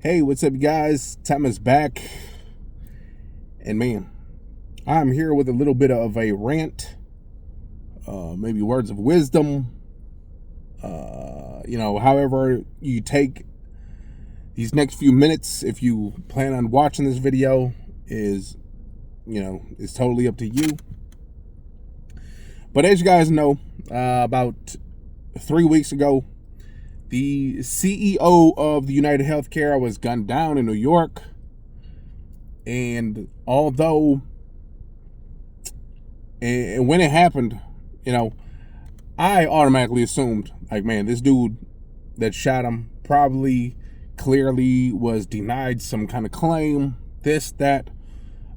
Hey, what's up, guys? Time is back. And man, I'm here with a little bit of a rant, maybe words of wisdom. However you take these next few minutes, if you plan on watching this video, is totally up to you. But as you guys know, about 3 weeks ago, the CEO of the United Healthcare was gunned down in New York. And although, and when it happened, I automatically assumed, like, man, this dude that shot him probably clearly was denied some kind of claim, this, that.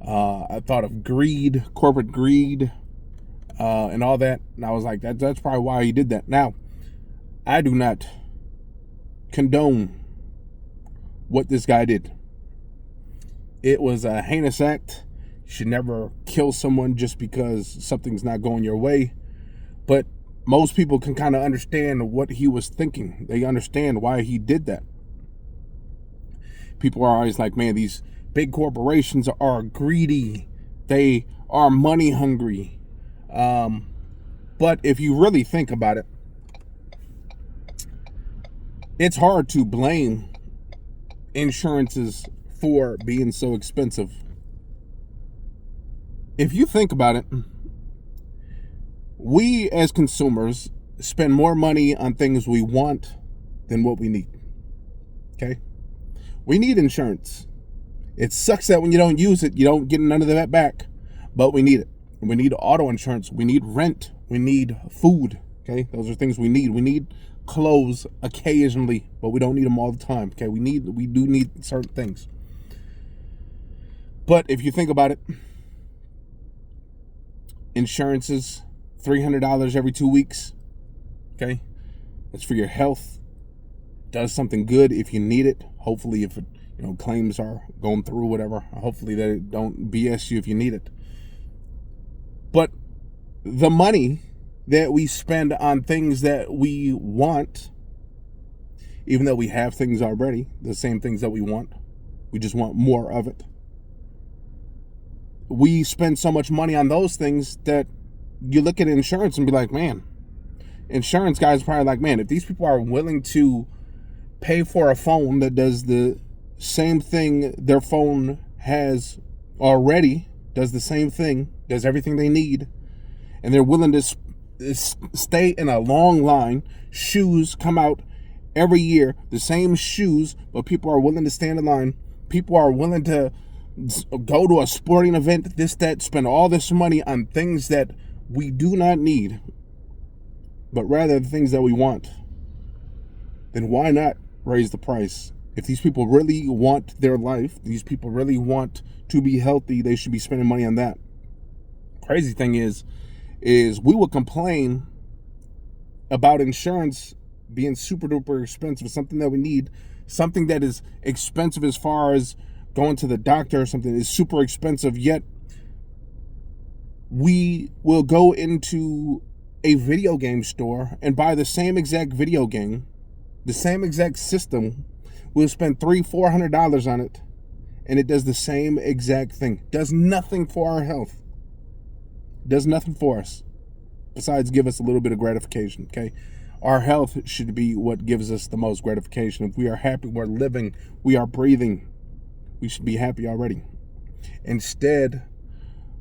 I thought of greed, corporate greed, and all that. And I was like, that's probably why he did that. Now, I do not condone what this guy did. It was a heinous act. You should never kill someone just because something's not going your way. But most people can kind of understand what he was thinking. They understand why he did that. People are always like, man, these big corporations are greedy. They are money hungry. But if you really think about it, it's hard to blame insurances for being so expensive. If you think about it, we as consumers spend more money on things we want than what we need. Okay? We need insurance. It sucks that when you don't use it, you don't get none of that back, but we need it. We need auto insurance. We need rent. We need food. Okay? Those are things we need. We need clothes occasionally, but we don't need them all the time. Okay? We do need certain things. But if you think about it, insurance is $300 every 2 weeks. Okay? That's for your health. Does something good if you need it. Hopefully, if claims are going through, whatever, hopefully they don't BS you if you need it. But the money that we spend on things that we want, even though we have things already, the same things that we want, we just want more of it. We spend so much money on those things that you look at insurance and be like, man, insurance guys are probably like, man, if these people are willing to pay for a phone that does the same thing their phone has already, does the same thing, does everything they need, and they're willing to stay in a long line, shoes come out every year, the same shoes, but people are willing to stand in line, people are willing to go to a sporting event, this, that, spend all this money on things that we do not need, but rather the things that we want, then why not raise the price? If these people really want their life, these people really want to be healthy, they should be spending money on that. Crazy thing is we will complain about insurance being super duper expensive, something that we need, something that is expensive as far as going to the doctor or something is super expensive, yet we will go into a video game store and buy the same exact video game, the same exact system. We'll spend $300-$400 on it, and it does the same exact thing. Does nothing for our health. Does nothing for us besides give us a little bit of gratification. Okay, our health should be what gives us the most gratification. If we are happy, we're living, we are breathing, we should be happy already. Instead,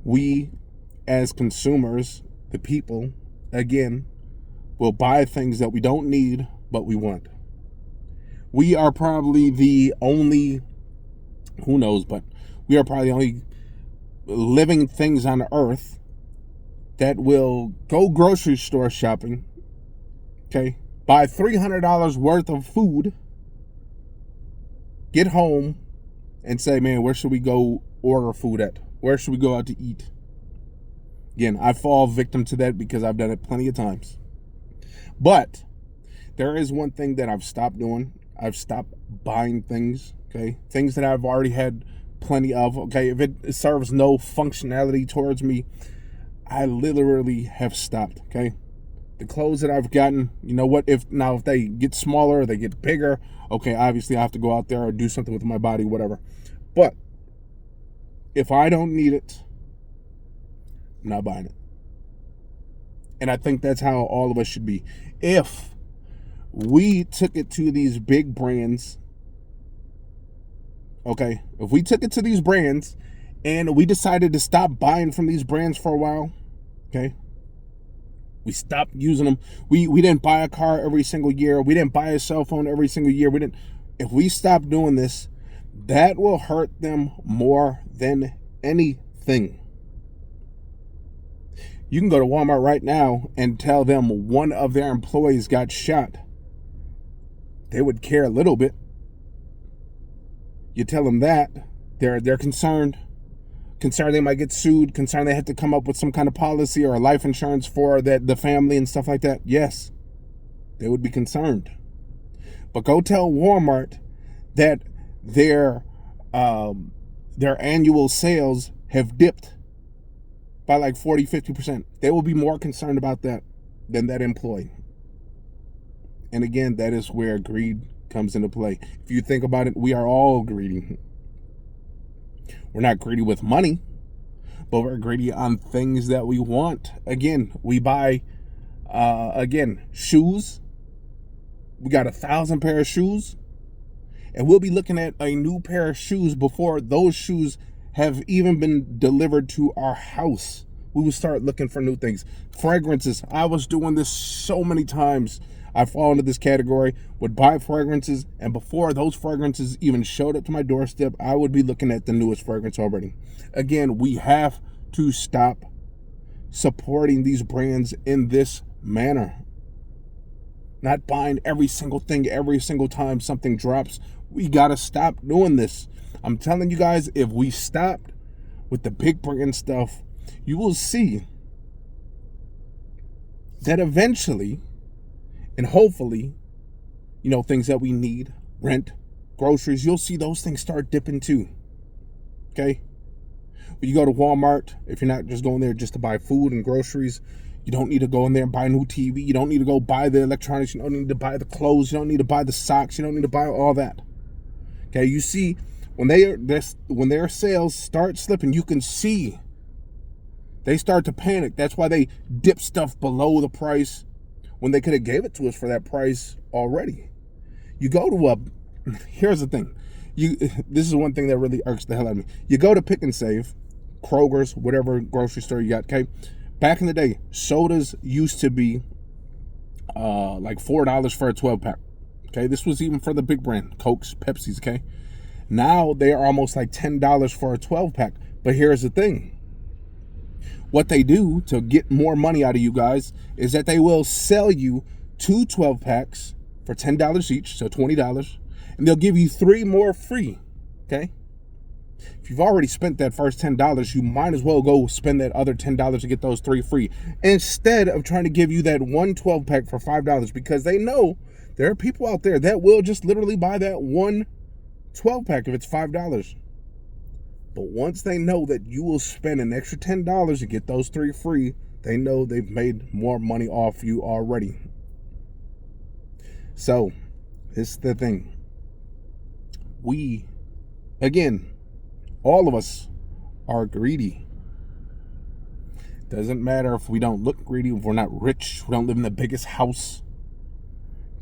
we as consumers, the people, again, will buy things that we don't need but we want. We are probably the only, who knows, but we are probably the only living things on earth that will go grocery store shopping, okay, buy $300 worth of food, get home, and say, man, where should we go order food at? Where should we go out to eat? Again, I fall victim to that because I've done it plenty of times. But there is one thing that I've stopped doing. I've stopped buying things, okay? Things that I've already had plenty of, okay? If it serves no functionality towards me, I literally have stopped, okay? The clothes that I've gotten, you know what? If they get smaller, they get bigger, okay, obviously I have to go out there or do something with my body, whatever. But if I don't need it, I'm not buying it. And I think that's how all of us should be. If we took it to these big brands, okay, if we took it to these brands and we decided to stop buying from these brands for a while, okay, we stopped using them. We didn't buy a car every single year. We didn't buy a cell phone every single year. If we stop doing this, that will hurt them more than anything. You can go to Walmart right now and tell them one of their employees got shot. They would care a little bit. You tell them that, they're concerned they might get sued, concerned they have to come up with some kind of policy or life insurance for the family and stuff like that. Yes, they would be concerned. But go tell Walmart that their annual sales have dipped by like 40-50%. They will be more concerned about that than that employee. And again, that is where greed comes into play. If you think about it, we are all greedy. We're not greedy with money, but we're greedy on things that we want. Again, we buy, shoes. We got 1,000 pair of shoes, and we'll be looking at a new pair of shoes before those shoes have even been delivered to our house. We will start looking for new things. Fragrances. I was doing this so many times. I fall into this category, would buy fragrances, and before those fragrances even showed up to my doorstep, I would be looking at the newest fragrance already. Again, we have to stop supporting these brands in this manner. Not buying every single thing every single time something drops. We got to stop doing this. I'm telling you guys, if we stopped with the big brand stuff, you will see that eventually, and hopefully, things that we need, rent, groceries, you'll see those things start dipping too. Okay? When you go to Walmart, if you're not just going there just to buy food and groceries, you don't need to go in there and buy a new TV. You don't need to go buy the electronics. You don't need to buy the clothes. You don't need to buy the socks. You don't need to buy all that. Okay? You see, when their sales start slipping, you can see they start to panic. That's why they dip stuff below the price when they could have gave it to us for that price already. You go to here's the thing. This is one thing that really irks the hell out of me. You go to Pick and Save, Kroger's, whatever grocery store you got, okay? Back in the day, sodas used to be like $4 for a 12-pack. Okay, this was even for the big brand, Cokes, Pepsis, okay? Now they are almost like $10 for a 12-pack. But here's the thing. What they do to get more money out of you guys is that they will sell you 2 12-packs for $10 each, so $20, and they'll give you 3 more free, okay? If you've already spent that first $10, you might as well go spend that other $10 to get those 3 free, instead of trying to give you that 1 12-pack for $5, because they know there are people out there that will just literally buy that 1 12-pack if it's $5. But once they know that you will spend an extra $10 to get those 3 free, they know they've made more money off you already. So, this is the thing. We, again, all of us are greedy. Doesn't matter if we don't look greedy, if we're not rich, we don't live in the biggest house.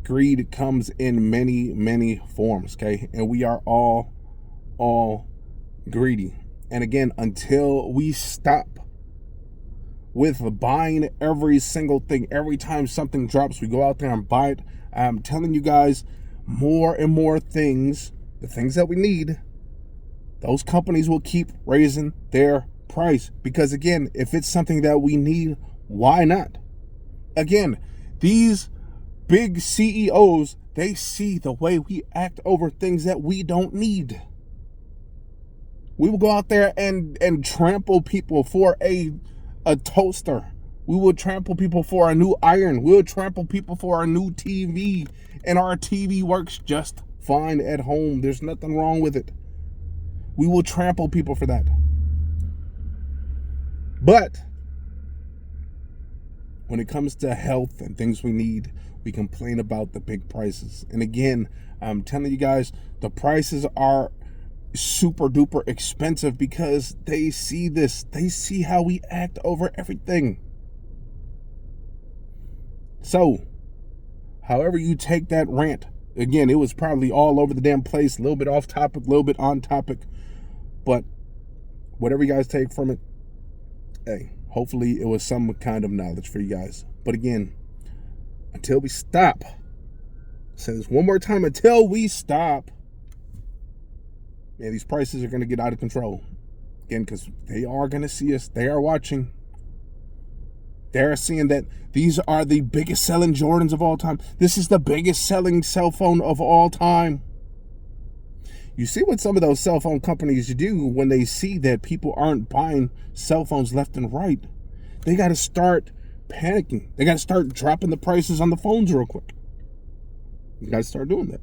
Greed comes in many, many forms, okay? And we are all greedy. And again, until we stop with buying every single thing, every time something drops, we go out there and buy it. I'm telling you guys, more and more things, the things that we need, those companies will keep raising their price. Because again, if it's something that we need, why not? Again, these big CEOs, they see the way we act over things that we don't need. We will go out there and trample people for a toaster. We will trample people for a new iron. We'll trample people for a new TV. And our TV works just fine at home. There's nothing wrong with it. We will trample people for that. But when it comes to health and things we need, we complain about the big prices. And again, I'm telling you guys, the prices are super duper expensive because they see this. They see how we act over everything. So, however you take that rant, again, it was probably all over the damn place, a little bit off topic, a little bit on topic, but whatever you guys take from it, hey, hopefully it was some kind of knowledge for you guys. But again, until we stop, I'll say this one more time, until we stop, man, these prices are going to get out of control. Again, because they are going to see us. They are watching. They're seeing that these are the biggest selling Jordans of all time. This is the biggest selling cell phone of all time. You see what some of those cell phone companies do when they see that people aren't buying cell phones left and right. They got to start panicking. They got to start dropping the prices on the phones real quick. You got to start doing that.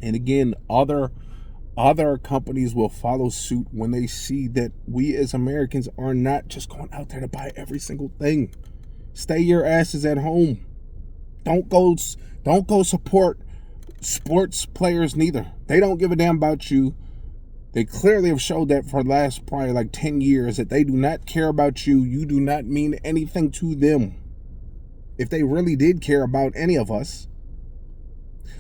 And again, other companies will follow suit when they see that we as Americans are not just going out there to buy every single thing. Stay your asses at home. Don't go support sports players neither. They don't give a damn about you. They clearly have showed that for the last probably like 10 years that they do not care about you. You do not mean anything to them. If they really did care about any of us,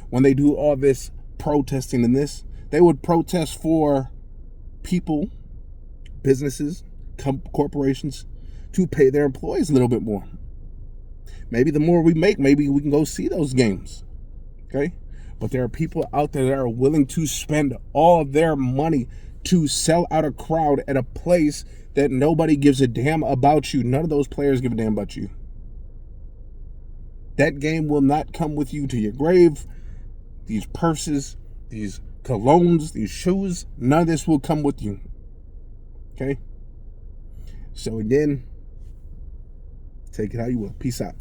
when they do all this protesting and this, they would protest for people, businesses, corporations to pay their employees a little bit more. Maybe the more we make, maybe we can go see those games. Okay? But there are people out there that are willing to spend all their money to sell out a crowd at a place that nobody gives a damn about you. None of those players give a damn about you. That game will not come with you to your grave. These purses, these colognes, these shoes, none of this will come with you. Okay? So again, take it how you will. Peace out.